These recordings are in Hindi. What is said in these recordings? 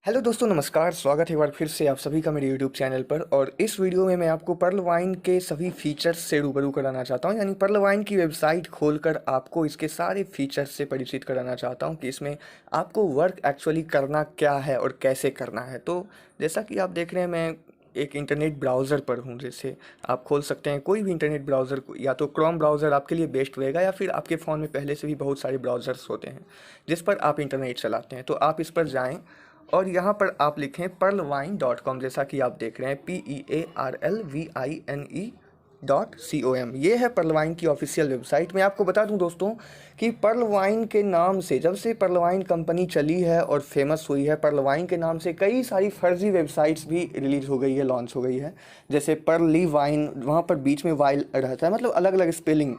हेलो दोस्तों, नमस्कार। स्वागत है एक बार फिर से आप सभी का मेरे यूट्यूब चैनल पर। और इस वीडियो में मैं आपको पर्ल वाइन के सभी फीचर्स से रूबरू कराना चाहता हूं, यानी पर्ल वाइन की वेबसाइट खोलकर आपको इसके सारे फीचर्स से परिचित कराना चाहता हूं कि इसमें आपको वर्क एक्चुअली करना क्या है और कैसे करना है। तो जैसा कि आप देख रहे हैं, मैं एक इंटरनेट ब्राउज़र पर हूँ। जैसे आप खोल सकते हैं कोई भी इंटरनेट ब्राउज़र को, या तो क्रोम ब्राउज़र आपके लिए बेस्ट रहेगा, या फिर आपके फ़ोन में पहले से भी बहुत सारे ब्राउज़र्स होते हैं जिस पर आप इंटरनेट चलाते हैं। तो आप इस पर जाएं और यहाँ पर आप लिखें perlvine.com। जैसा कि आप देख रहे हैं PEARLVINE.com। ये है पर्लवाइन की ऑफिशियल वेबसाइट। मैं आपको बता दूं दोस्तों कि पर्लवाइन के नाम से, जब से पर्लवाइन कंपनी चली है और फेमस हुई है, पर्लवाइन के नाम से कई सारी फर्जी वेबसाइट्स भी रिलीज हो गई है, लॉन्च हो गई है। जैसे पर्ली वाइन, वहाँ पर बीच में वाइल रहता है, मतलब अलग अलग स्पेलिंग।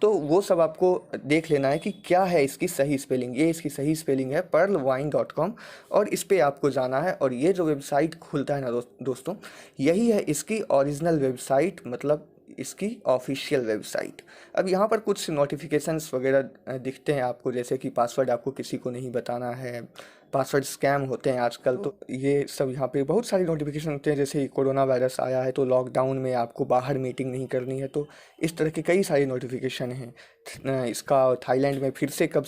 तो वो सब आपको देख लेना है कि क्या है इसकी सही स्पेलिंग। ये इसकी सही स्पेलिंग है perlvine.com, और इस पे आपको जाना है। और ये जो वेबसाइट खुलता है ना दोस्तों, यही है इसकी ओरिजिनल वेबसाइट, मतलब इसकी ऑफिशियल वेबसाइट। अब यहाँ पर कुछ नोटिफिकेशंस वगैरह दिखते हैं आपको, जैसे कि पासवर्ड आपको किसी को नहीं बताना है, पासवर्ड स्कैम होते हैं आजकल। तो ये सब यहाँ पे बहुत सारे नोटिफिकेशन होते हैं। जैसे कोरोना वायरस आया है तो लॉकडाउन में आपको बाहर मीटिंग नहीं करनी है, तो इस तरह के कई सारे नोटिफिकेशन हैं। इसका थाईलैंड में फिर से कब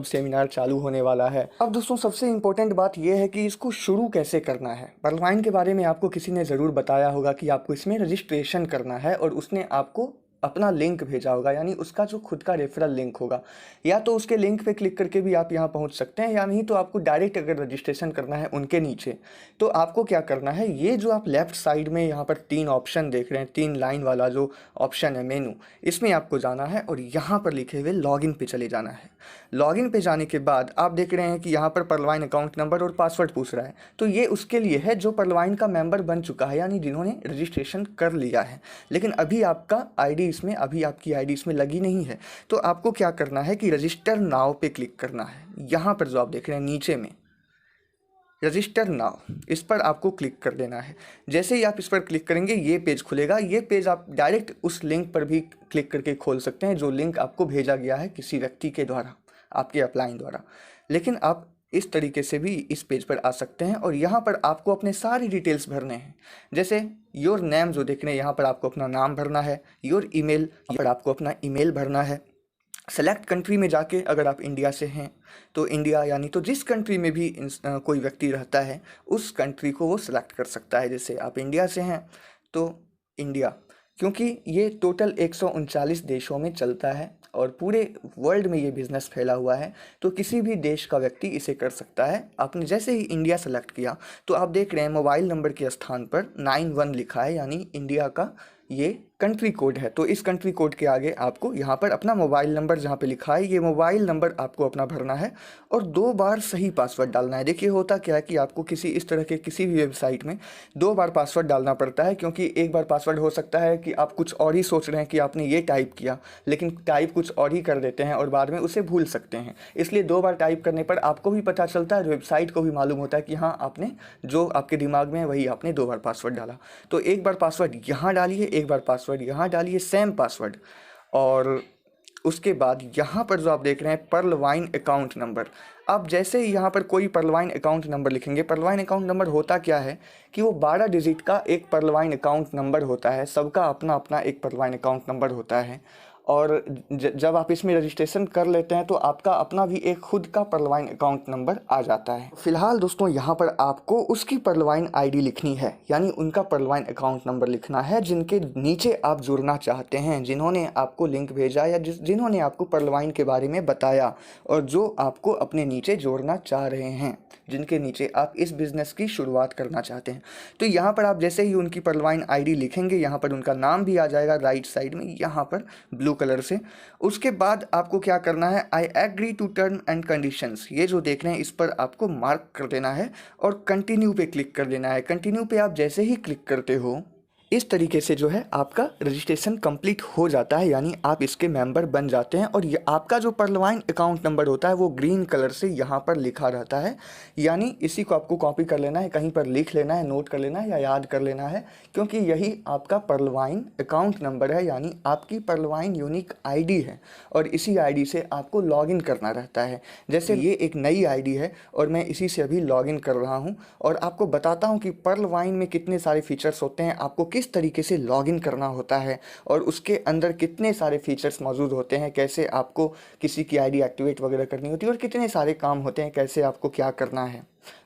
सेमिनार चालू होने वाला है। अब दोस्तों, सबसे इम्पोर्टेंट बात यह है कि इसको शुरू कैसे करना है। पर्लवाइन के बारे में आपको किसी ने ज़रूर बताया होगा कि आपको इसमें रजिस्ट्रेशन करना है, और उसने आपको अपना लिंक भेजा होगा, यानी उसका जो खुद का रेफरल लिंक होगा। या तो उसके लिंक पे क्लिक करके भी आप यहाँ पहुँच सकते हैं, या नहीं तो आपको डायरेक्ट अगर रजिस्ट्रेशन करना है उनके नीचे, तो आपको क्या करना है, ये जो आप लेफ्ट साइड में यहाँ पर 3 ऑप्शन देख रहे हैं, 3 लाइन वाला जो ऑप्शन है मेनू, इसमें आपको जाना है और यहाँ पर लिखे हुए लॉगिन पे चले जाना है। लॉगिन पे जाने के बाद आप देख रहे हैं कि यहाँ पर पर्लवाइन अकाउंट नंबर और पासवर्ड पूछ रहा है। तो ये उसके लिए है जो पर्लवाइन का मेंबर बन चुका है, यानी जिन्होंने रजिस्ट्रेशन कर लिया है। लेकिन अभी आपकी आईडी इसमें लगी नहीं है। तो आपको क्या करना है कि रजिस्टर नाउ पे क्लिक करना है। यहाँ पर जो आप देख रहे हैं नीचे में रजिस्टर नाउ, इस पर आपको क्लिक कर देना है। जैसे ही आप इस पर क्लिक करेंगे ये पेज खुलेगा। ये पेज आप डायरेक्ट उस लिंक पर भी क्लिक करके खोल सकते हैं जो लिंक आपको भेजा गया है किसी व्यक्ति के द्वारा, आपके अपलाइन द्वारा। लेकिन आप इस तरीके से भी इस पेज पर आ सकते हैं, और यहाँ पर आपको अपने सारी डिटेल्स भरने हैं। जैसे योर नेम जो देख रहे हैं, यहाँ पर आपको अपना नाम भरना है। योर ईमेल, यहाँ पर आपको अपना ईमेल भरना है। सेलेक्ट कंट्री में जाके अगर आप इंडिया से हैं तो इंडिया, यानी तो जिस कंट्री में भी कोई व्यक्ति रहता है उस कंट्री को वो सिलेक्ट कर सकता है। जैसे आप इंडिया से हैं तो इंडिया, क्योंकि ये टोटल 139 देशों में चलता है और पूरे वर्ल्ड में ये बिज़नेस फैला हुआ है, तो किसी भी देश का व्यक्ति इसे कर सकता है। आपने जैसे ही इंडिया सेलेक्ट किया तो आप देख रहे हैं मोबाइल नंबर के स्थान पर 91 लिखा है, यानी इंडिया का ये कंट्री कोड है। तो इस कंट्री कोड के आगे आपको यहाँ पर अपना मोबाइल नंबर, जहाँ पे लिखा है ये मोबाइल नंबर, आपको अपना भरना है और 2 बार सही पासवर्ड डालना है। देखिए होता क्या है कि आपको किसी इस तरह के किसी भी वेबसाइट में 2 बार पासवर्ड डालना पड़ता है, क्योंकि एक बार पासवर्ड हो सकता है कि आप कुछ और ही सोच रहे हैं कि आपने ये टाइप किया, लेकिन टाइप कुछ और ही कर देते हैं और बाद में उसे भूल सकते हैं। इसलिए 2 बार टाइप करने पर आपको भी पता चलता है, वेबसाइट को भी मालूम होता है कि हाँ, आपने जो आपके दिमाग में है वही आपने 2 बार पासवर्ड डाला। तो एक बार पासवर्ड यहाँ डालिए, एक बार पासवर्ड यहाँ डालिए, सेम पासवर्ड। और उसके बाद यहाँ पर जो आप देख रहे हैं पर्लवाइन अकाउंट नंबर, आप जैसे ही यहाँ पर कोई पर्लवाइन अकाउंट नंबर लिखेंगे, पर्लवाइन अकाउंट नंबर होता क्या है कि वो 12 डिजिट का एक पर्लवाइन अकाउंट नंबर होता है। सबका अपना अपना एक पर्लवाइन अकाउंट नंबर होता है, और जब आप इसमें रजिस्ट्रेशन कर लेते हैं तो आपका अपना भी एक खुद का पर्लवाइन अकाउंट नंबर आ जाता है। फिलहाल दोस्तों, यहाँ पर आपको उसकी पर्लवाइन आईडी लिखनी है, यानी उनका पर्लवाइन अकाउंट नंबर लिखना है जिनके नीचे आप जुड़ना चाहते हैं, जिन्होंने आपको लिंक भेजा या जिन्होंने आपको पर्लवाइन के बारे में बताया, और जो आपको अपने नीचे जोड़ना चाह रहे हैं, जिनके नीचे आप इस बिज़नेस की शुरुआत करना चाहते हैं। तो यहाँ पर आप जैसे ही उनकी पर्लवाइन आईडी लिखेंगे, यहाँ पर उनका नाम भी आ जाएगा राइट साइड में, यहाँ पर ब्लू कलर से। उसके बाद आपको क्या करना है, I agree to term and conditions, ये जो देख रहे हैं इस पर आपको मार्क कर देना है और कंटिन्यू पे क्लिक कर देना है। कंटिन्यू पे आप जैसे ही क्लिक करते हो इस तरीके से जो है आपका रजिस्ट्रेशन कंप्लीट हो जाता है, यानी आप इसके मेंबर बन जाते हैं। और ये आपका जो पर्लवाइन अकाउंट नंबर होता है वो ग्रीन कलर से यहाँ पर लिखा रहता है, यानी इसी को आपको कॉपी कर लेना है, कहीं पर लिख लेना है, नोट कर लेना है या याद कर लेना है, क्योंकि यही आपका पर्लवाइन अकाउंट नंबर है, यानी आपकी पर्लवाइन यूनिक आईडी है। और इसी आईडी से आपको लॉगिन करना रहता है। जैसे ये एक नई आईडी है और मैं इसी से अभी लॉगिन कर रहा हूँ और आपको बताता हूँ कि पर्लवाइन में कितने सारे फीचर्स होते हैं, आपको किस तरीके से लॉगिन करना होता है और उसके अंदर कितने सारे फीचर्स मौजूद होते हैं, कैसे आपको किसी की आईडी एक्टिवेट वगैरह करनी होती है और कितने सारे काम होते हैं, कैसे आपको क्या करना है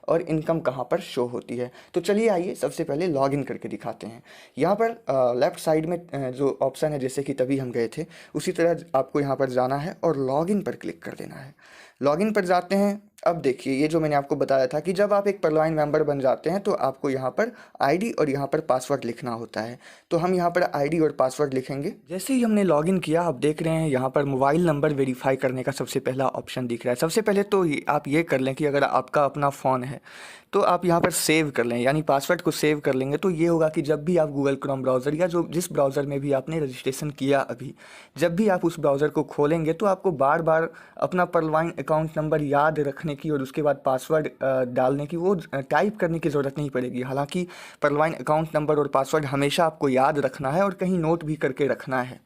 और इनकम कहाँ पर शो होती है। तो चलिए आइए सबसे पहले लॉगिन करके दिखाते हैं। यहाँ पर लेफ़्ट साइड में जो ऑप्शन है, जैसे कि तभी हम गए थे उसी तरह आपको यहाँ पर जाना है और लॉगिन पर क्लिक कर देना है। लॉगिन पर जाते हैं। अब देखिए, ये जो मैंने आपको बताया था कि जब आप एक पर्लवाइन मेंबर बन जाते हैं तो आपको यहाँ पर आईडी और यहाँ पर पासवर्ड लिखना होता है। तो हम यहाँ पर आईडी और पासवर्ड लिखेंगे। जैसे ही हमने लॉगिन किया, आप देख रहे हैं यहाँ पर मोबाइल नंबर वेरीफाई करने का सबसे पहला ऑप्शन दिख रहा है। सबसे पहले तो आप ये कर लें कि अगर आपका अपना फ़ोन है तो आप यहाँ पर सेव कर लें, यानी पासवर्ड को सेव कर लेंगे। तो ये होगा कि जब भी आप गूगल क्रोम ब्राउज़र या जो जिस ब्राउज़र में भी आपने रजिस्ट्रेशन किया अभी, जब भी आप उस ब्राउज़र को खोलेंगे तो आपको बार बार अपना पर्लवाइन अकाउंट नंबर याद रखने की और उसके बाद पासवर्ड डालने की, वो टाइप करने की ज़रूरत नहीं पड़ेगी। हालांकि पर्लवाइन अकाउंट नंबर और पासवर्ड हमेशा आपको याद रखना है और कहीं नोट भी करके रखना है।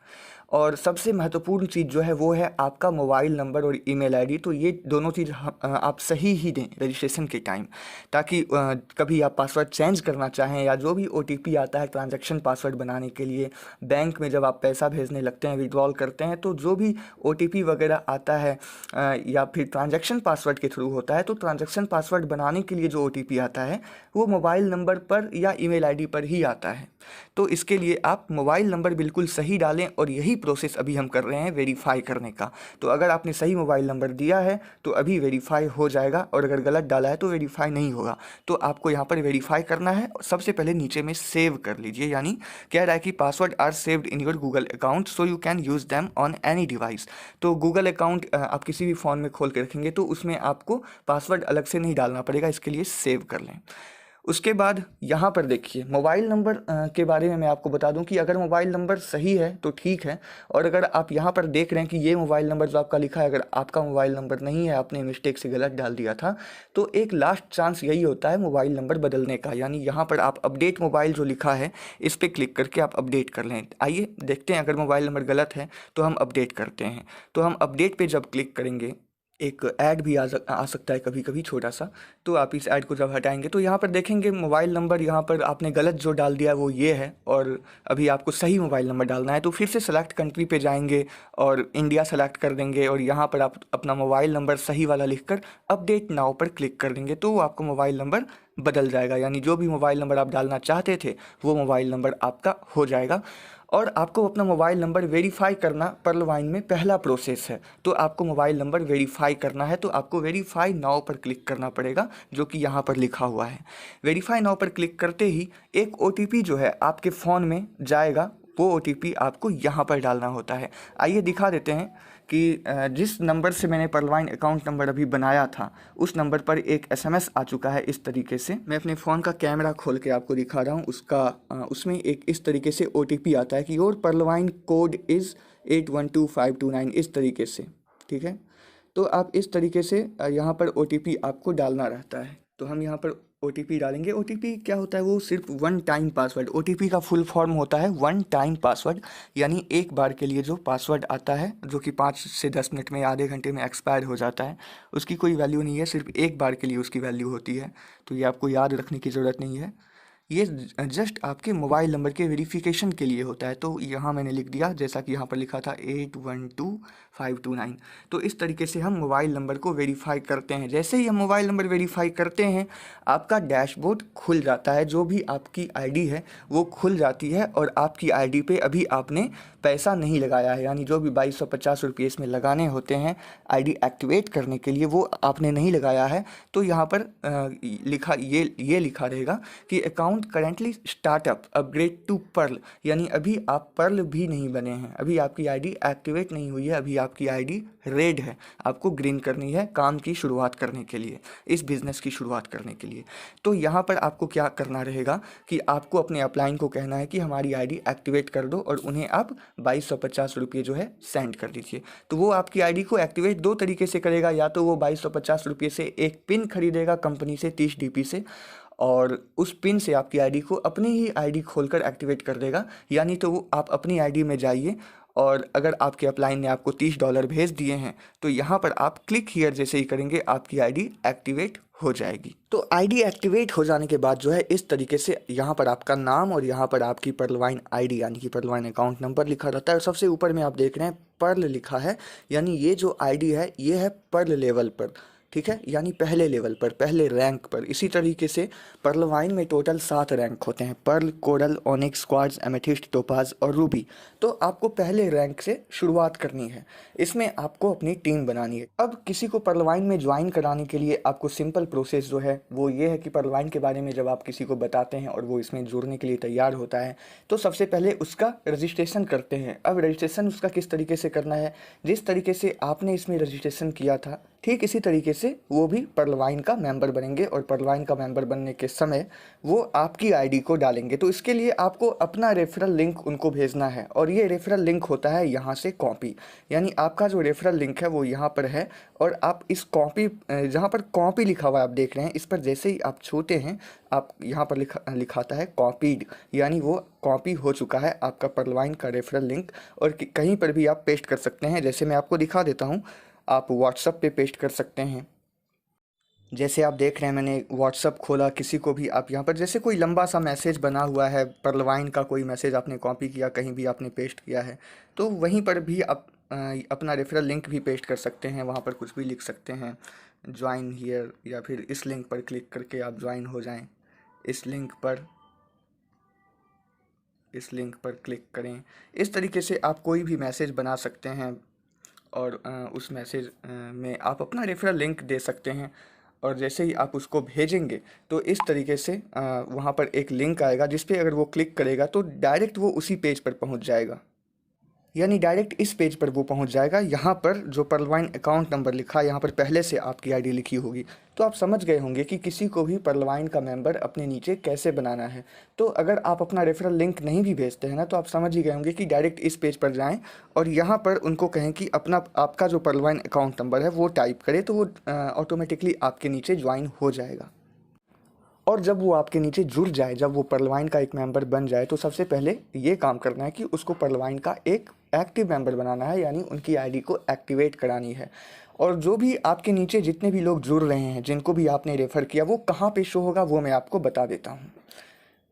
और सबसे महत्वपूर्ण चीज़ जो है वो है आपका मोबाइल नंबर और ईमेल आईडी। तो ये दोनों चीज़ आप सही ही दें रजिस्ट्रेशन के टाइम, ताकि कभी आप पासवर्ड चेंज करना चाहें या जो भी ओटीपी आता है ट्रांजैक्शन पासवर्ड बनाने के लिए, बैंक में जब आप पैसा भेजने लगते हैं, विड्रॉल करते हैं, तो जो भी ओटीपी वगैरह आता है या फिर ट्रांजैक्शन पासवर्ड के थ्रू होता है, तो ट्रांजैक्शन पासवर्ड बनाने के लिए जो ओटीपी आता है वो मोबाइल नंबर पर या ईमेल आईडी पर ही आता है। तो इसके लिए आप मोबाइल नंबर बिल्कुल सही डालें और यही प्रोसेस अभी हम कर रहे हैं वेरीफाई करने का। तो अगर आपने सही मोबाइल नंबर दिया है तो अभी वेरीफाई हो जाएगा और अगर गलत डाला है तो वेरीफाई नहीं होगा। तो आपको यहाँ पर वेरीफाई करना है। सबसे पहले नीचे में सेव कर लीजिए, यानी कह रहा है कि password are saved in your Google account so you can use them on any device. तो गूगल अकाउंट आप किसी भी फ़ोन में खोल के रखेंगे तो उसमें आपको पासवर्ड अलग से नहीं डालना पड़ेगा, इसके लिए सेव कर लें। उसके बाद यहाँ पर देखिए मोबाइल नंबर के बारे में मैं आपको बता दूं कि अगर मोबाइल नंबर सही है तो ठीक है, और अगर आप यहाँ पर देख रहे हैं कि ये मोबाइल नंबर जो आपका लिखा है अगर आपका मोबाइल नंबर नहीं है, आपने मिस्टेक से गलत डाल दिया था, तो एक लास्ट चांस यही होता है मोबाइल नंबर बदलने का। यानी यहाँ पर आप अपडेट मोबाइल जो लिखा है इस पर क्लिक करके आप अपडेट कर लें। आइए देखते हैं, अगर मोबाइल नंबर गलत है तो हम अपडेट करते हैं। तो हम अपडेट पे जब क्लिक करेंगे, एक ऐड भी आ सकता है कभी कभी छोटा सा, तो आप इस ऐड को जब हटाएंगे तो यहाँ पर देखेंगे मोबाइल नंबर यहाँ पर आपने गलत जो डाल दिया वो ये है और अभी आपको सही मोबाइल नंबर डालना है। तो फिर से सेलेक्ट कंट्री पे जाएंगे और इंडिया सेलेक्ट कर देंगे और यहाँ पर आप अपना मोबाइल नंबर सही वाला लिखकर अपडेट नाउ पर क्लिक कर देंगे तो आपका मोबाइल नंबर बदल जाएगा। यानी जो भी मोबाइल नंबर आप डालना चाहते थे वो मोबाइल नंबर आपका हो जाएगा। और आपको अपना मोबाइल नंबर वेरीफाई करना पर्लवाइन में पहला प्रोसेस है। तो आपको मोबाइल नंबर वेरीफाई करना है तो आपको वेरीफाई नाउ पर क्लिक करना पड़ेगा, जो कि यहाँ पर लिखा हुआ है। वेरीफाई नाउ पर क्लिक करते ही एक ओटीपी जो है आपके फ़ोन में जाएगा, वो ओटीपी आपको यहाँ पर डालना होता है। आइए दिखा देते हैं कि जिस नंबर से मैंने पर्लवाइन अकाउंट नंबर अभी बनाया था उस नंबर पर एक एसएमएस आ चुका है। इस तरीके से मैं अपने फ़ोन का कैमरा खोल के आपको दिखा रहा हूँ, उसमें एक इस तरीके से ओटीपी आता है कि योर पर्लवाइन कोड इज़ 812529, इस तरीके से। ठीक है, तो आप इस तरीके से यहाँ पर ओटीपी आपको डालना रहता है। तो हम यहाँ पर ओटीपी डालेंगे। ओटीपी क्या होता है, वो सिर्फ वन टाइम पासवर्ड, ओटीपी का फुल फॉर्म होता है वन टाइम पासवर्ड, यानी एक बार के लिए जो पासवर्ड आता है जो कि 5 से 10 मिनट में, आधे घंटे में एक्सपायर हो जाता है, उसकी कोई वैल्यू नहीं है, सिर्फ एक बार के लिए उसकी वैल्यू होती है। तो ये आपको याद रखने की ज़रूरत नहीं है, ये जस्ट आपके मोबाइल नंबर के वेरिफिकेशन के लिए होता है। तो यहाँ मैंने लिख दिया, जैसा कि यहाँ पर लिखा था 812529। तो इस तरीके से हम मोबाइल नंबर को वेरीफाई करते हैं। जैसे ही हम मोबाइल नंबर वेरीफाई करते हैं आपका डैशबोर्ड खुल जाता है, जो भी आपकी आईडी है वो खुल जाती है और आपकी आईडी पे अभी आपने पैसा नहीं लगाया है, यानी जो भी 2250 रुपये इसमें लगाने होते हैं आईडी एक्टिवेट करने के लिए वो आपने नहीं लगाया है। तो यहाँ पर लिखा ये लिखा रहेगा कि account account currently startup upgrade to pearl, यानी अभी आप पर्ल भी नहीं बने हैं, अभी आपकी आईडी एक्टिवेट नहीं हुई है, अभी आपकी आईडी रेड है, आपको ग्रीन करनी है काम की शुरुआत करने के लिए, इस बिज़नेस की शुरुआत करने के लिए। तो यहाँ पर आपको क्या करना रहेगा कि आपको अपने अपलाइन को कहना है कि हमारी आईडी एक्टिवेट कर दो और उन्हें आप 2250 रुपये जो है सेंड कर दीजिए। तो वो आपकी आईडी को एक्टिवेट दो तरीके से करेगा, या तो वो 2250 रुपये से एक पिन खरीदेगा कंपनी से 30 DP से, और उस पिन से आपकी आईडी को अपनी ही आईडी खोलकर एक्टिवेट कर देगा। यानी तो वो आप अपनी आईडी में जाइए, और अगर आपके अपलाइन ने आपको $30 भेज दिए हैं तो यहाँ पर आप क्लिक हियर जैसे ही करेंगे आपकी आईडी एक्टिवेट हो जाएगी। तो आईडी एक्टिवेट हो जाने के बाद जो है इस तरीके से यहाँ पर आपका नाम और यहाँ पर आपकी पर्लवाइन आईडी यानी कि पर्लवाइन अकाउंट नंबर लिखा रहता है, और सबसे ऊपर में आप देख रहे हैं पर्ल लिखा है, यानी ये जो आईडी है ये है पर्ल लेवल पर, ठीक है, यानी पहले लेवल पर, पहले रैंक पर। इसी तरीके से पर्लवाइन में टोटल 7 रैंक होते हैं, pearl, coral, onyx, quartz, amethyst, topaz और रूबी। तो आपको पहले रैंक से शुरुआत करनी है, इसमें आपको अपनी टीम बनानी है। अब किसी को पर्लवाइन में ज्वाइन कराने के लिए आपको सिंपल प्रोसेस जो है वो ये है कि पर्लवाइन के बारे में जब आप किसी को बताते हैं और वो इसमें जुड़ने के लिए तैयार होता है तो सबसे पहले उसका रजिस्ट्रेशन करते हैं। अब रजिस्ट्रेशन उसका किस तरीके से करना है, जिस तरीके से आपने इसमें रजिस्ट्रेशन किया था ठीक इसी तरीके से वो भी पर्लवाइन का मेंबर बनेंगे, और पर्लवाइन का मेंबर बनने के समय वो आपकी आईडी को डालेंगे। तो इसके लिए आपको अपना रेफरल लिंक उनको भेजना है, और ये रेफरल लिंक होता है यहाँ से कॉपी, यानी आपका जो रेफरल लिंक है वो यहाँ पर है, और आप इस कॉपी जहाँ पर कॉपी लिखा हुआ है आप देख रहे हैं, इस पर जैसे ही आप छूते हैं आप यहाँ पर लिखाता है कॉपीड, यानी वो कॉपी हो चुका है आपका पर्लवाइन का रेफरल लिंक। और कहीं पर भी आप पेस्ट कर सकते हैं, जैसे मैं आपको दिखा देता हूँ, आप व्हाट्सएप पे पेस्ट कर सकते हैं। जैसे आप देख रहे हैं मैंने व्हाट्सअप खोला, किसी को भी आप यहाँ पर जैसे कोई लंबा सा मैसेज बना हुआ है, पर्लवाइन का कोई मैसेज आपने कॉपी किया, कहीं भी आपने पेस्ट किया है, तो वहीं पर भी आप अपना रेफरल लिंक भी पेस्ट कर सकते हैं, वहाँ पर कुछ भी लिख सकते हैं, ज्वाइन हियर, या फिर इस लिंक पर क्लिक करके आप ज्वाइन हो जाएं, इस लिंक पर क्लिक करें। इस तरीके से आप कोई भी मैसेज बना सकते हैं, और उस मैसेज में आप अपना रेफरल लिंक दे सकते हैं, और जैसे ही आप उसको भेजेंगे तो इस तरीके से वहाँ पर एक लिंक आएगा जिस पे अगर वो क्लिक करेगा तो डायरेक्ट वो उसी पेज पर पहुँच जाएगा, यानी डायरेक्ट इस पेज पर वो पहुंच जाएगा। यहाँ पर जो पर्लवाइन अकाउंट नंबर लिखा है यहाँ पर पहले से आपकी आईडी लिखी होगी, तो आप समझ गए होंगे कि किसी को भी पर्लवाइन का मेंबर अपने नीचे कैसे बनाना है। तो अगर आप अपना रेफरल लिंक नहीं भी भेजते हैं ना, तो आप समझ ही गए होंगे कि डायरेक्ट इस पेज पर जाएं और यहाँ पर उनको कहें कि आपका जो पर्लवाइन अकाउंट नंबर है वो टाइप करें, तो वो ऑटोमेटिकली आपके नीचे ज्वाइन हो जाएगा। और जब वो आपके नीचे जुड़ जाए, जब वो पर्लवाइन का एक मेंबर बन जाए, तो सबसे पहले ये काम करना है कि उसको पर्लवाइन का एक एक्टिव मेंबर बनाना है, यानी उनकी आईडी को एक्टिवेट करानी है। और जो भी आपके नीचे जितने भी लोग जुड़ रहे हैं, जिनको भी आपने रेफ़र किया, वो कहाँ पे शो होगा वो मैं आपको बता देता हूँ।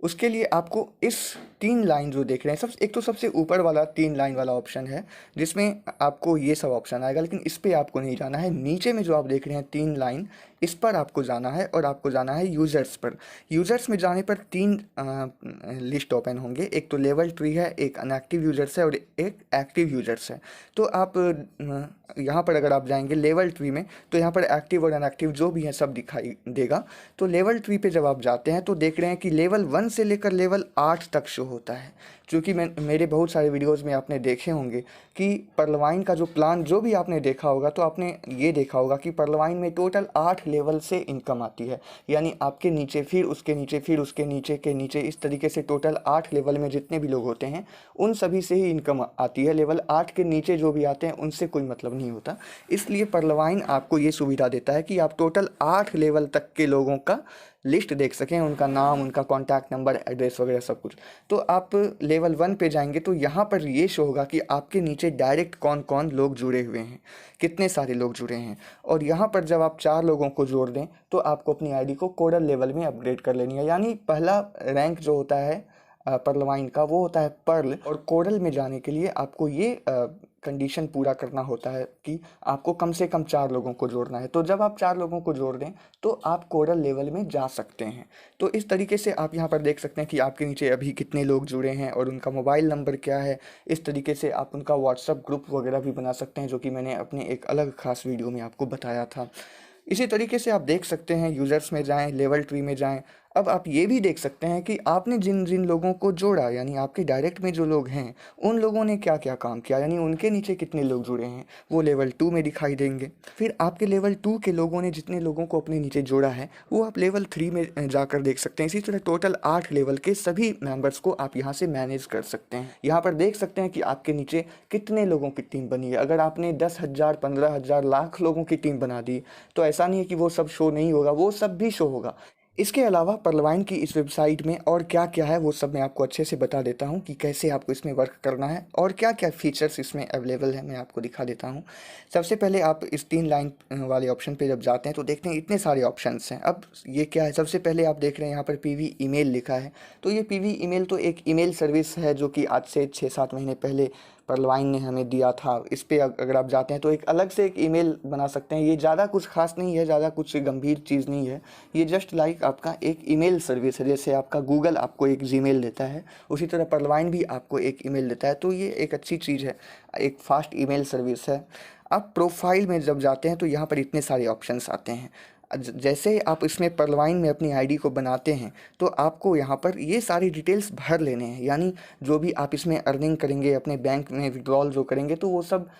उसके लिए आपको इस 3 लाइन जो देख रहे हैं, एक तो सबसे ऊपर वाला 3 लाइन वाला ऑप्शन है जिसमें आपको ये सब ऑप्शन आएगा, लेकिन इस पर आपको नहीं जाना है। नीचे में जो आप देख रहे हैं 3 लाइन, इस पर आपको जाना है, और आपको जाना है यूज़र्स पर। यूज़र्स में जाने पर 3 लिस्ट ओपन होंगे, एक तो लेवल 3 है, एक अनएक्टिव यूज़र्स है और एक एक्टिव यूज़र्स है। तो आप यहाँ पर अगर आप जाएंगे लेवल 3 में, तो यहाँ पर एक्टिव और अनएक्टिव जो भी हैं सब दिखाई देगा। तो लेवल 3 पे जब आप जाते हैं तो देख रहे हैं कि लेवल 1 से लेकर लेवल 8 तक शो होता है। क्योंकि मेरे बहुत सारे वीडियोस में आपने देखे होंगे कि पर्लवाइन का जो प्लान जो भी आपने देखा होगा, तो आपने ये देखा होगा कि पर्लवाइन में टोटल 8 लेवल से इनकम आती है, यानी आपके नीचे, फिर उसके नीचे, फिर उसके नीचे के नीचे, इस तरीके से टोटल 8 लेवल में जितने भी लोग होते हैं उन सभी से ही इनकम आती है। लेवल 8 के नीचे जो भी आते हैं उनसे कोई मतलब नहीं होता। इसलिए पर्लवाइन आपको ये सुविधा देता है कि आप टोटल 8 लेवल तक के लोगों का लिस्ट देख सकें, उनका नाम, उनका कॉन्टैक्ट नंबर, एड्रेस वगैरह सब कुछ। तो आप लेवल 1 पे जाएंगे तो यहाँ पर ये शो होगा कि आपके नीचे डायरेक्ट कौन कौन लोग जुड़े हुए हैं, कितने सारे लोग जुड़े हैं। और यहाँ पर जब आप 4 लोगों को जोड़ दें तो आपको अपनी आईडी को कोरल लेवल में अपग्रेड कर लेनी है। यानी पहला रैंक जो होता है पर्लवाइन का वो होता है पर्ल, और कोरल में जाने के लिए आपको ये कंडीशन पूरा करना होता है कि आपको कम से कम 4 लोगों को जोड़ना है। तो जब आप 4 लोगों को जोड़ दें तो आप कोरल लेवल में जा सकते हैं। तो इस तरीके से आप यहाँ पर देख सकते हैं कि आपके नीचे अभी कितने लोग जुड़े हैं और उनका मोबाइल नंबर क्या है। इस तरीके से आप उनका व्हाट्सअप ग्रुप वगैरह भी बना सकते हैं, जो कि मैंने अपने एक अलग खास वीडियो में आपको बताया था। इसी तरीके से आप देख सकते हैं, यूज़र्स में जाएं, लेवल 3 में जाएं, अब आप ये भी देख सकते हैं कि आपने जिन जिन लोगों को जोड़ा, यानी आपके डायरेक्ट में जो लोग हैं उन लोगों ने क्या क्या काम किया, यानी उनके नीचे कितने लोग जुड़े हैं, वो लेवल 2 में दिखाई देंगे। फिर आपके लेवल 2 के लोगों ने जितने लोगों को अपने नीचे जोड़ा है वो आप लेवल 3 में जाकर देख सकते हैं। इसी तरह टोटल 8 लेवल के सभी मेंबर्स को आप यहाँ से मैनेज कर सकते हैं। यहाँ पर देख सकते हैं कि आपके नीचे कितने लोगों की टीम बनी है। अगर आपने 10,000, 15,000, लाख लोगों की टीम बना दी तो ऐसा नहीं है कि वो सब शो नहीं होगा, वो सब भी शो होगा। इसके अलावा पर्लवाइन की इस वेबसाइट में और क्या क्या है वो सब मैं आपको अच्छे से बता देता हूँ कि कैसे आपको इसमें वर्क करना है और क्या क्या फीचर्स इसमें अवेलेबल है, मैं आपको दिखा देता हूँ। सबसे पहले आप इस 3 लाइन वाले ऑप्शन पे जब जाते हैं तो देखते हैं इतने सारे ऑप्शंस हैं। अब ये क्या है, सबसे पहले आप देख रहे हैं यहाँ पर पीवी ईमेल लिखा है। तो ये पीवी ईमेल तो एक ईमेल सर्विस है जो कि आज से 6-7 महीने पहले पर्लवाइन ने हमें दिया था। इस पे अगर आप जाते हैं तो एक अलग से एक ईमेल बना सकते हैं। ये ज़्यादा कुछ खास नहीं है, ज़्यादा कुछ गंभीर चीज़ नहीं है। ये जस्ट लाइक आपका एक ईमेल सर्विस है। जैसे आपका गूगल आपको एक जीमेल देता है, उसी तरह पर्लवाइन भी आपको एक ईमेल देता है। तो ये एक अच्छी चीज़ है, एक फास्ट ईमेल सर्विस है। आप प्रोफाइल में जब जाते हैं तो यहाँ पर इतने सारे ऑप्शंस आते हैं। जैसे आप इसमें पर्लवाइन में अपनी आईडी को बनाते हैं तो आपको यहाँ पर ये सारी डिटेल्स भर लेने हैं। यानी जो भी आप इसमें अर्निंग करेंगे, अपने बैंक में विड्रॉल जो करेंगे, तो वो सब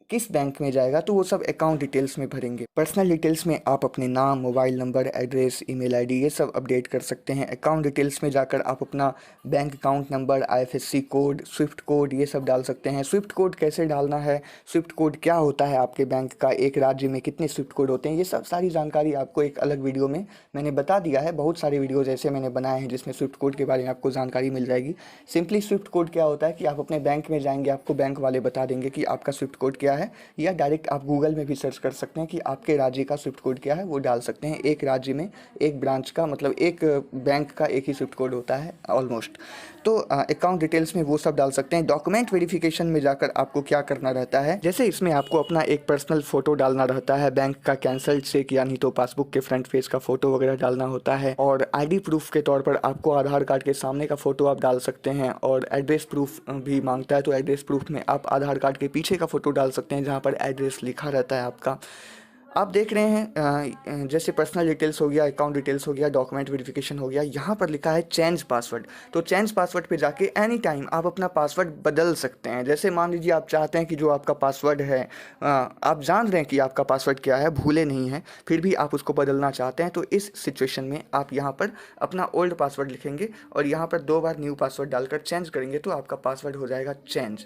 किस बैंक में जाएगा तो वो सब अकाउंट डिटेल्स में भरेंगे। पर्सनल डिटेल्स में आप अपने नाम, mobile number, address, email ID ये सब अपडेट कर सकते हैं। अकाउंट डिटेल्स में जाकर आप अपना bank account number, IFSC code, Swift code ये सब डाल सकते हैं। स्विफ्ट कोड कैसे डालना है, स्विफ्ट कोड क्या होता है आपके बैंक का, एक राज्य में कितने स्विफ्ट कोड होते हैं, ये सब सारी जानकारी आपको एक अलग वीडियो में मैंने बता दिया है। बहुत सारे वीडियोज़ ऐसे मैंने बनाए हैं जिसमें स्विफ्ट कोड के बारे में आपको जानकारी मिल जाएगी। सिंपली स्विफ्ट कोड क्या होता है कि आप अपने बैंक में जाएंगे, आपको बैंक वाले बता देंगे कि आपका स्विफ्ट कोड क्या है, या डायरेक्ट आप गूगल में भी सर्च कर सकते हैं कि आपके राज्य का स्विफ्ट कोड क्या है, वो डाल सकते हैं। एक राज्य में एक ब्रांच का मतलब एक बैंक का एक ही स्विफ्ट कोड होता है ऑलमोस्ट। तो अकाउंट डिटेल्स में वो सब डाल सकते हैं। डॉक्यूमेंट वेरिफिकेशन में जाकर आपको क्या करना रहता है, जैसे इसमें आपको अपना एक पर्सनल फ़ोटो डालना रहता है, बैंक का कैंसल्ड चेक यानी तो पासबुक के फ्रंट पेज का फ़ोटो वगैरह डालना होता है, और आईडी प्रूफ के तौर पर आपको आधार कार्ड के सामने का फ़ोटो आप डाल सकते हैं, और एड्रेस प्रूफ भी मांगता है तो एड्रेस प्रूफ में आप आधार कार्ड के पीछे का फ़ोटो डाल सकते हैं जहाँ पर एड्रेस लिखा रहता है आपका। आप देख रहे हैं जैसे पर्सनल डिटेल्स हो गया, अकाउंट डिटेल्स हो गया, डॉक्यूमेंट वेरिफिकेशन हो गया, यहाँ पर लिखा है चेंज पासवर्ड। तो चेंज पासवर्ड पे जाके एनी टाइम आप अपना पासवर्ड बदल सकते हैं। जैसे मान लीजिए आप चाहते हैं कि जो आपका पासवर्ड है, आप जान रहे हैं कि आपका पासवर्ड क्या है, भूले नहीं हैं, फिर भी आप उसको बदलना चाहते हैं, तो इस सिचुएशन में आप यहाँ पर अपना ओल्ड पासवर्ड लिखेंगे और यहाँ पर 2 बार न्यू पासवर्ड डालकर चेंज करेंगे तो आपका पासवर्ड हो जाएगा चेंज।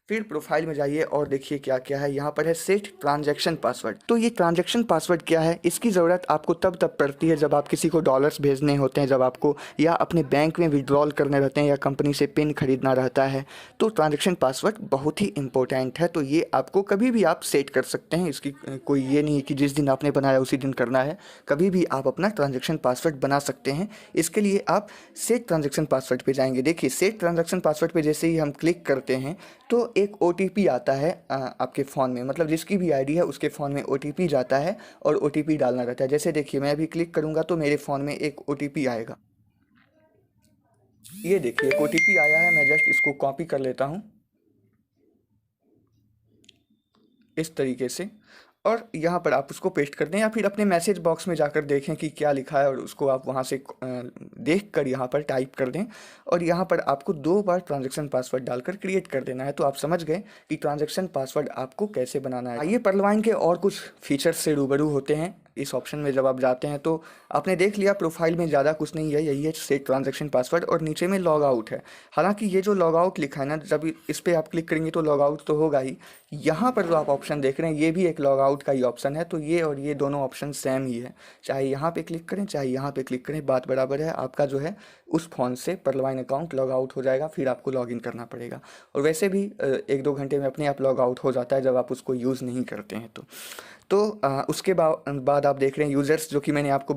फिर प्रोफाइल में जाइए और देखिए क्या क्या है। यहाँ पर है सेट ट्रांजैक्शन पासवर्ड। तो ये ट्रांजैक्शन पासवर्ड क्या है, इसकी ज़रूरत आपको तब पड़ती है जब आप किसी को डॉलर्स भेजने होते हैं, जब आपको या अपने बैंक में विड्रॉल करने रहते हैं या कंपनी से पिन खरीदना रहता है, तो ट्रांजैक्शन पासवर्ड बहुत ही इंपॉर्टेंट है। तो ये आपको कभी भी आप सेट कर सकते हैं, इसकी कोई ये नहीं है कि जिस दिन आपने बनाया उसी दिन करना है, कभी भी आप अपना ट्रांजैक्शन पासवर्ड बना सकते हैं। इसके लिए आप सेट ट्रांजैक्शन पासवर्ड पे जाएंगे। देखिए सेट ट्रांजैक्शन पासवर्ड पे जैसे ही हम क्लिक करते हैं तो एक OTP आता है आपके फ़ोन में, मतलब जिसकी भी आईडी है उसके फ़ोन में OTP जाता है और OTP डालना रहता है। जैसे देखिए मैं अभी क्लिक करूँगा तो मेरे फ़ोन में एक OTP आएगा। ये देखिए एक OTP आया है, मैं जस्ट इसको कॉपी कर लेता हूँ इस तरीके से, और यहाँ पर आप उसको पेस्ट कर दें या फिर अपने मैसेज बॉक्स में जाकर देखें कि क्या लिखा है और उसको आप वहाँ से देख कर यहाँ पर टाइप कर दें, और यहाँ पर आपको 2 बार ट्रांजैक्शन पासवर्ड डालकर क्रिएट कर देना है। तो आप समझ गए कि ट्रांजैक्शन पासवर्ड आपको कैसे बनाना है। आइए पर्लवाइन के और कुछ फीचर्स से रूबरू होते हैं। इस ऑप्शन में जब आप जाते हैं तो आपने देख लिया प्रोफाइल में ज़्यादा कुछ नहीं है, यही है सेट ट्रांजैक्शन पासवर्ड, और नीचे में लॉग आउट है। हालांकि ये जो लॉग आउट लिखा है ना, जब इस पर आप क्लिक करेंगे तो लॉग आउट तो होगा ही। यहाँ पर जो आप ऑप्शन देख रहे हैं ये भी एक लॉग आउट का ही ऑप्शन है। तो ये और ये दोनों ऑप्शन सेम ही है, चाहे यहाँ पे क्लिक करें चाहे यहाँ पे क्लिक करें, बात बराबर है। आपका जो है उस फ़ोन से पर्लवाइन अकाउंट लॉग आउट हो जाएगा, फिर आपको लॉगिन करना पड़ेगा, और वैसे भी 1-2 घंटे में अपने आप लॉग आउट हो जाता है जब आप उसको यूज़ नहीं करते हैं तो उसके बाद आप देख रहे हैं यूज़र्स, जो कि मैंने आपको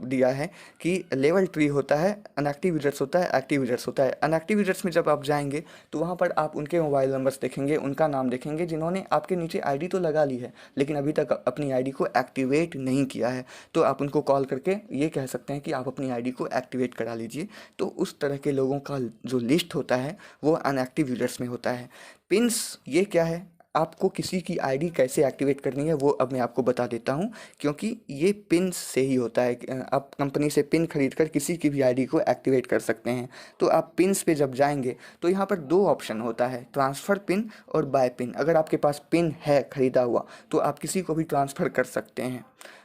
दिया है कि लेवल 3 होता है, अनएक्टिव यूज़र्स होता है, एक्टिव यूज़र्स होता है। अनएक्टिव यूज़र्स में जब आप जाएंगे तो वहाँ पर आप उनके मोबाइल नंबर्स देखेंगे, उनका नाम देखेंगे जिन्होंने आपके नीचे आईडी तो लगा ली है लेकिन अभी तक अपनी आईडी को एक्टिवेट नहीं किया है। तो आप उनको कॉल करके ये कह सकते हैं कि आप अपनी आईडी को एक्टिवेट करा लीजिए। तो उस तरह के लोगों का जो लिस्ट होता है वो अनएक्टिव यूज़र्स में होता है। पिन्स ये क्या है, आपको किसी की आईडी कैसे एक्टिवेट करनी है वो अब मैं आपको बता देता हूँ, क्योंकि ये पिन से ही होता है। आप कंपनी से पिन खरीद कर किसी की भी आईडी को एक्टिवेट कर सकते हैं। तो आप पिन्स पे जब जाएंगे तो यहाँ पर दो ऑप्शन होता है, ट्रांसफ़र पिन और बाय पिन। अगर आपके पास पिन है खरीदा हुआ तो आप किसी को भी ट्रांसफ़र कर सकते हैं,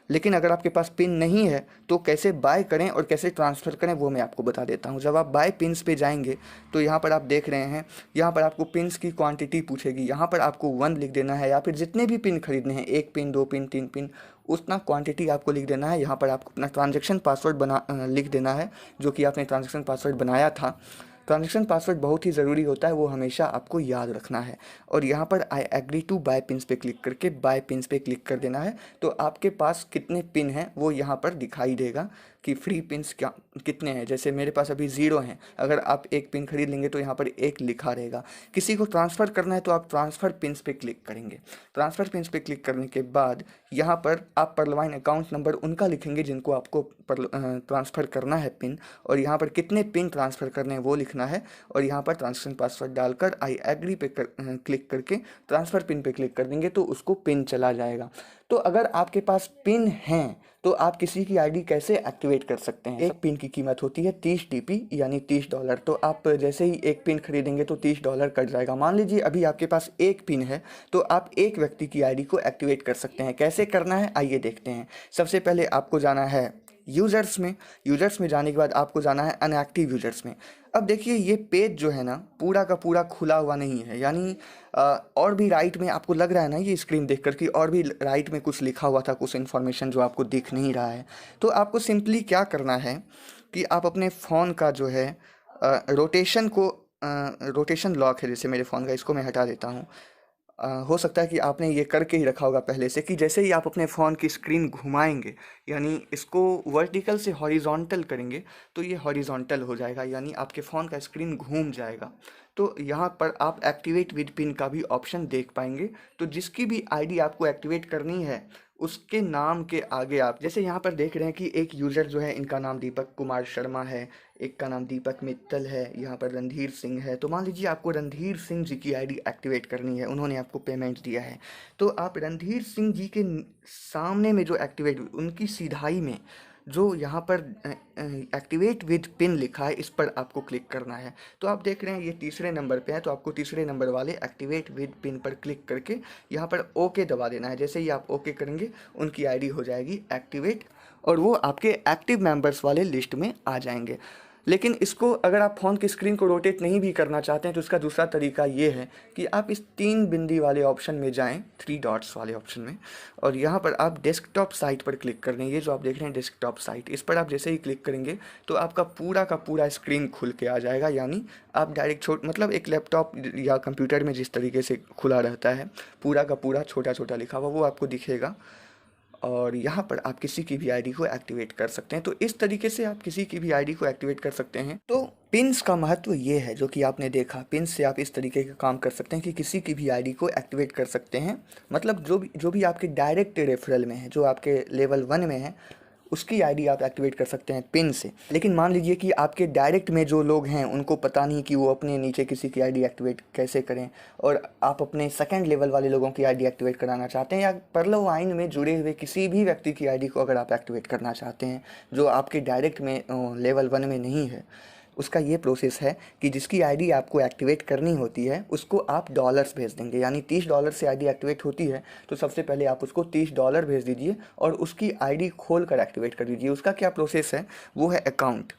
लेकिन अगर आपके पास पिन नहीं है तो कैसे बाय करें और कैसे ट्रांसफ़र करें वो मैं आपको बता देता हूं। जब आप बाय पिन्स पे जाएंगे तो यहाँ पर आप देख रहे हैं, यहाँ पर आपको पिन्स की क्वांटिटी पूछेगी। यहाँ पर आपको 1 लिख देना है, या फिर जितने भी पिन खरीदने हैं, 1 पिन, 2 पिन, 3 पिन, उतना क्वांटिटी आपको लिख देना है। यहाँ पर आपको अपना ट्रांजेक्शन पासवर्ड लिख देना है, जो कि आपने ट्रांजेक्शन पासवर्ड बनाया था। ट्रांजेक्शन पासवर्ड बहुत ही ज़रूरी होता है, वो हमेशा आपको याद रखना है। और यहाँ पर I agree to buy pins पे क्लिक करके बाय पिन्स पे क्लिक कर देना है। तो आपके पास कितने पिन हैं वो यहाँ पर दिखाई देगा कि फ्री पिन्स क्या कितने हैं। जैसे मेरे पास अभी 0 हैं, अगर आप 1 पिन खरीद लेंगे तो यहाँ पर 1 लिखा रहेगा। किसी को ट्रांसफ़र करना है तो आप ट्रांसफ़र पिन्स पे क्लिक करेंगे। ट्रांसफ़र पिन्स पे क्लिक करने के बाद यहाँ पर आप पर्लवाइन अकाउंट नंबर उनका लिखेंगे जिनको आपको ट्रांसफ़र करना है पिन, और यहाँ पर कितने पिन ट्रांसफ़र करने हैं वो लिखना है। और यहाँ पर ट्रांजेक्शन पासवर्ड डालकर आई एग्री पे क्लिक करके ट्रांसफ़र पिन पे क्लिक कर देंगे तो उसको पिन चला जाएगा। तो अगर आपके पास पिन हैं तो आप किसी की आईडी कैसे एक्टिवेट कर सकते हैं। एक पिन की कीमत होती है 30 DP यानी $30। तो आप जैसे ही एक पिन खरीदेंगे तो $30 कट जाएगा। मान लीजिए अभी आपके पास एक पिन है तो आप एक व्यक्ति की आईडी को एक्टिवेट कर सकते हैं। कैसे करना है आइए देखते हैं। सबसे पहले आपको जाना है यूज़र्स में जाने के बाद आपको जाना है अनएक्टिव यूज़र्स में। अब देखिए ये पेज जो है ना पूरा का पूरा खुला हुआ नहीं है, यानी और भी राइट में आपको लग रहा है ना ये स्क्रीन देखकर कि और भी राइट में कुछ लिखा हुआ था, कुछ इन्फॉर्मेशन जो आपको दिख नहीं रहा है। तो आपको सिंपली क्या करना है कि आप अपने फ़ोन का जो है रोटेशन लॉक है जैसे मेरे फ़ोन का, इसको मैं हटा देता हूँ। हो सकता है कि आपने ये करके ही रखा होगा पहले से, कि जैसे ही आप अपने फ़ोन की स्क्रीन घुमाएंगे यानी इसको वर्टिकल से हॉरिजॉन्टल करेंगे तो ये हॉरिजॉन्टल हो जाएगा, यानी आपके फ़ोन का स्क्रीन घूम जाएगा। तो यहाँ पर आप एक्टिवेट विद पिन का भी ऑप्शन देख पाएंगे। तो जिसकी भी आईडी आपको एक्टिवेट करनी है उसके नाम के आगे आप जैसे यहाँ पर देख रहे हैं कि एक यूज़र जो है इनका नाम दीपक कुमार शर्मा है, एक का नाम दीपक मित्तल है, यहाँ पर रणधीर सिंह है। तो मान लीजिए आपको रणधीर सिंह जी की आईडी एक्टिवेट करनी है, उन्होंने आपको पेमेंट दिया है। तो आप रणधीर सिंह जी के सामने में जो एक्टिवेट उनकी सीधाई में जो यहाँ पर एक्टिवेट विद पिन लिखा है इस पर आपको क्लिक करना है। तो आप देख रहे हैं ये तीसरे नंबर पे है, तो आपको तीसरे नंबर वाले एक्टिवेट विद पिन पर क्लिक करके यहाँ पर ओके दबा देना है। जैसे ही आप ओके करेंगे उनकी आईडी हो जाएगी एक्टिवेट और वो आपके एक्टिव मेंबर्स वाले लिस्ट में आ जाएंगे। लेकिन इसको अगर आप फ़ोन की स्क्रीन को रोटेट नहीं भी करना चाहते हैं तो इसका दूसरा तरीका ये है कि आप इस 3 बिंदी वाले ऑप्शन में जाएं, 3 डॉट्स वाले ऑप्शन में, और यहाँ पर आप डेस्कटॉप साइट पर क्लिक कर दें। ये जो आप देख रहे हैं डेस्कटॉप साइट, इस पर आप जैसे ही क्लिक करेंगे तो आपका पूरा का पूरा स्क्रीन खुल के आ जाएगा। यानी आप डायरेक्ट मतलब एक लैपटॉप या कंप्यूटर में जिस तरीके से खुला रहता है पूरा का पूरा छोटा छोटा लिखा हुआ वो आपको दिखेगा, और यहाँ पर आप किसी की भी आईडी को एक्टिवेट कर सकते हैं। तो इस तरीके से आप किसी की भी आईडी को एक्टिवेट कर सकते हैं। तो पिन्स का महत्व ये है जो कि आपने देखा, पिन्स से आप इस तरीके का काम कर सकते हैं कि किसी की भी आईडी को एक्टिवेट कर सकते हैं। मतलब जो भी आपके डायरेक्ट रेफरल में है, जो आपके लेवल 1 में है, उसकी आईडी आप एक्टिवेट कर सकते हैं पिन से। लेकिन मान लीजिए कि आपके डायरेक्ट में जो लोग हैं उनको पता नहीं कि वो अपने नीचे किसी की आईडी एक्टिवेट कैसे करें, और आप अपने सेकंड लेवल वाले लोगों की आईडी एक्टिवेट कराना चाहते हैं, या परलवाइन में जुड़े हुए किसी भी व्यक्ति की आईडी को अगर आप एक्टिवेट करना चाहते हैं जो आपके डायरेक्ट में लेवल 1 में नहीं है, उसका ये प्रोसेस है कि जिसकी आईडी आपको एक्टिवेट करनी होती है उसको आप डॉलर्स भेज देंगे। यानी $30 से आईडी एक्टिवेट होती है तो सबसे पहले आप उसको $30 भेज दीजिए और उसकी आईडी खोल कर एक्टिवेट कर दीजिए। उसका क्या प्रोसेस है वो है अकाउंट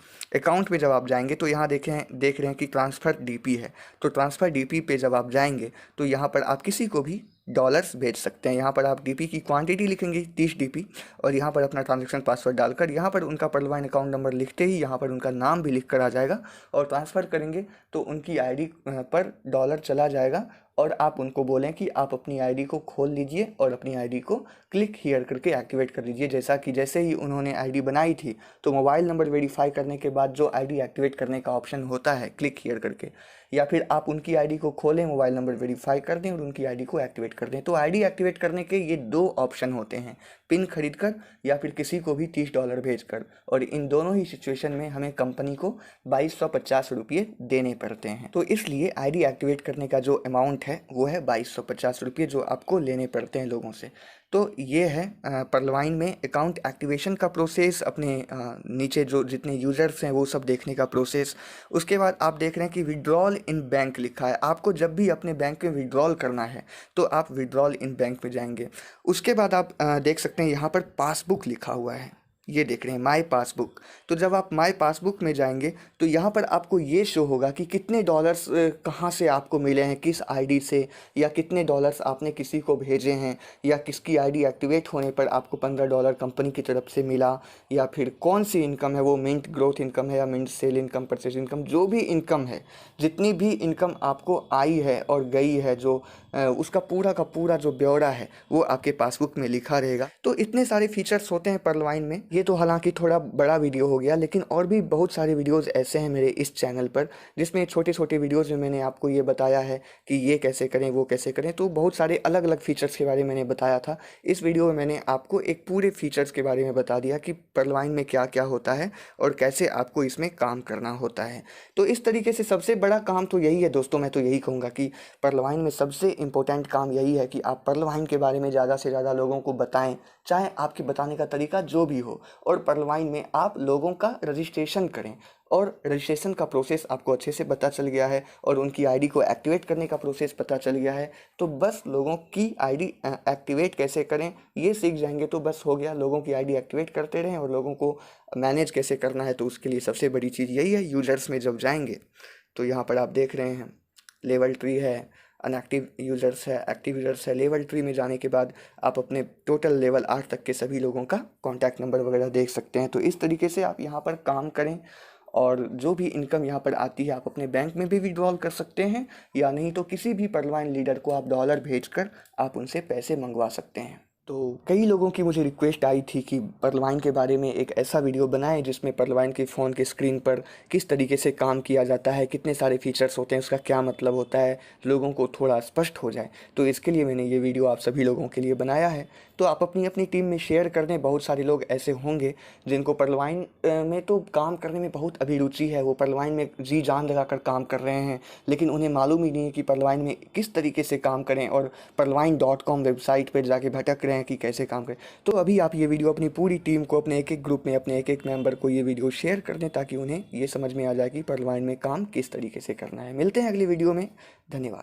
पे जब आप जाएंगे तो यहाँ देख रहे हैं कि ट्रांसफ़र डीपी है। तो ट्रांसफ़र डीपी पे जब आप जाएंगे तो यहाँ पर आप किसी को भी डॉलर्स भेज सकते हैं। यहाँ पर आप डीपी की क्वांटिटी लिखेंगे 30 डीपी, और यहाँ पर अपना ट्रांजैक्शन पासवर्ड डालकर यहाँ पर उनका पर्लवाइन अकाउंट नंबर लिखते ही यहाँ पर उनका नाम भी लिख कर आ जाएगा, और ट्रांसफ़र करेंगे तो उनकी आईडी पर डॉलर चला जाएगा। और आप उनको बोलें कि आप अपनी आईडी को खोल लीजिए और अपनी आईडी को क्लिक हियर करके एक्टिवेट कर लीजिए। जैसे ही उन्होंने आईडी बनाई थी तो मोबाइल नंबर वेरीफाई करने के बाद जो आईडी एक्टिवेट करने का ऑप्शन होता है क्लिक हियर करके, या फिर आप उनकी आईडी को खोलें, मोबाइल नंबर वेरीफाई कर दें और उनकी आईडी को एक्टिवेट कर दें। तो आईडी एक्टिवेट करने के ये 2 ऑप्शन होते हैं, पिन खरीद कर या फिर किसी को भी $30 भेज कर, और इन दोनों ही सिचुएशन में हमें कंपनी को 2250 रुपये देने पड़ते हैं। तो इसलिए आईडी एक्टिवेट करने का जो अमाउंट अमाउंट है वो है 2250 रुपये जो आपको लेने पड़ते हैं लोगों से। तो ये है पर्लवाइन में अकाउंट एक्टिवेशन का प्रोसेस, अपने नीचे जो जितने यूज़र्स हैं वो सब देखने का प्रोसेस। उसके बाद आप देख रहे हैं कि विड्रॉल इन बैंक लिखा है, आपको जब भी अपने बैंक में विड्रॉल करना है तो आप विड्रॉल इन बैंक में जाएंगे। उसके बाद आप देख सकते हैं यहाँ पर पासबुक लिखा हुआ है, ये देख रहे हैं माय पासबुक। तो जब आप माय पासबुक में जाएंगे तो यहाँ पर आपको ये शो होगा कि कितने डॉलर्स कहाँ से आपको मिले हैं, किस आईडी से, या कितने डॉलर्स आपने किसी को भेजे हैं, या किसकी आईडी एक्टिवेट होने पर आपको $15 कंपनी की तरफ से मिला, या फिर कौन सी इनकम है वो मिंट ग्रोथ इनकम है या mint sale income, purchase income, जो भी इनकम है, जितनी भी इनकम आपको आई है और गई है, जो उसका पूरा का पूरा जो ब्यौरा है वो आपके पासबुक में लिखा रहेगा। तो इतने सारे फीचर्स होते हैं पर्लवाइन में। ये तो हालांकि थोड़ा बड़ा वीडियो हो गया, लेकिन और भी बहुत सारे वीडियोस ऐसे हैं मेरे इस चैनल पर जिसमें छोटे छोटे वीडियोस में मैंने आपको ये बताया है कि ये कैसे करें वो कैसे करें। तो बहुत सारे अलग अलग फीचर्स के बारे में मैंने बताया था। इस वीडियो में मैंने आपको एक पूरे फीचर्स के बारे में बता दिया कि पर्लवाइन में क्या क्या होता है और कैसे आपको इसमें काम करना होता है। तो इस तरीके से सबसे बड़ा काम तो यही है दोस्तों, मैं तो यही कहूँगा कि पर्लवाइन में सबसे इम्पोर्टेंट काम यही है कि आप पर्लवाइन के बारे में ज़्यादा से ज़्यादा लोगों को बताएं, चाहे आपके बताने का तरीका जो भी हो, और पर्लवाइन में आप लोगों का रजिस्ट्रेशन करें। और रजिस्ट्रेशन का प्रोसेस आपको अच्छे से पता चल गया है और उनकी आईडी को एक्टिवेट करने का प्रोसेस पता चल गया है, तो बस लोगों की आईडी एक्टिवेट कैसे करें ये सीख जाएंगे तो बस हो गया। लोगों की आईडी एक्टिवेट करते रहें और लोगों को मैनेज कैसे करना है, तो उसके लिए सबसे बड़ी चीज़ यही है। यूज़र्स में जब जाएंगे तो यहाँ पर आप देख रहे हैं लेवल ट्री है, अनएक्टिव यूज़र्स है, एक्टिव यूज़र्स है। लेवल ट्री में जाने के बाद आप अपने टोटल लेवल 8 तक के सभी लोगों का कॉन्टैक्ट नंबर वगैरह देख सकते हैं। तो इस तरीके से आप यहाँ पर काम करें और जो भी इनकम यहाँ पर आती है आप अपने बैंक में भी विड्रॉल कर सकते हैं, या नहीं तो किसी भी पर्लवाइन लीडर को आप डॉलर भेजकर आप उनसे पैसे मंगवा सकते हैं। तो कई लोगों की मुझे रिक्वेस्ट आई थी कि पर्लवाइन के बारे में एक ऐसा वीडियो बनाएं जिसमें पर्लवाइन के फ़ोन के स्क्रीन पर किस तरीके से काम किया जाता है, कितने सारे फीचर्स होते हैं, उसका क्या मतलब होता है, लोगों को थोड़ा स्पष्ट हो जाए। तो इसके लिए मैंने ये वीडियो आप सभी लोगों के लिए बनाया है। तो आप अपनी अपनी टीम में शेयर कर दें। बहुत सारे लोग ऐसे होंगे जिनको पर्लवाइन में तो काम करने में बहुत अभिरुचि है, वो पर्लवाइन में जी जान लगाकर काम कर रहे हैं, लेकिन उन्हें मालूम ही नहीं है कि पर्लवाइन में किस तरीके से काम करें, और पर्लवाइन.com वेबसाइट पर जाके भटक रहे हैं कि कैसे काम करें। तो अभी आप ये वीडियो अपनी पूरी टीम को, अपने एक एक ग्रुप में, अपने एक एक मेंबर को ये वीडियो शेयर कर दें ताकि उन्हें ये समझ में आ जाए कि पर्लवाइन में काम किस तरीके से करना है। मिलते हैं अगली वीडियो में। धन्यवाद।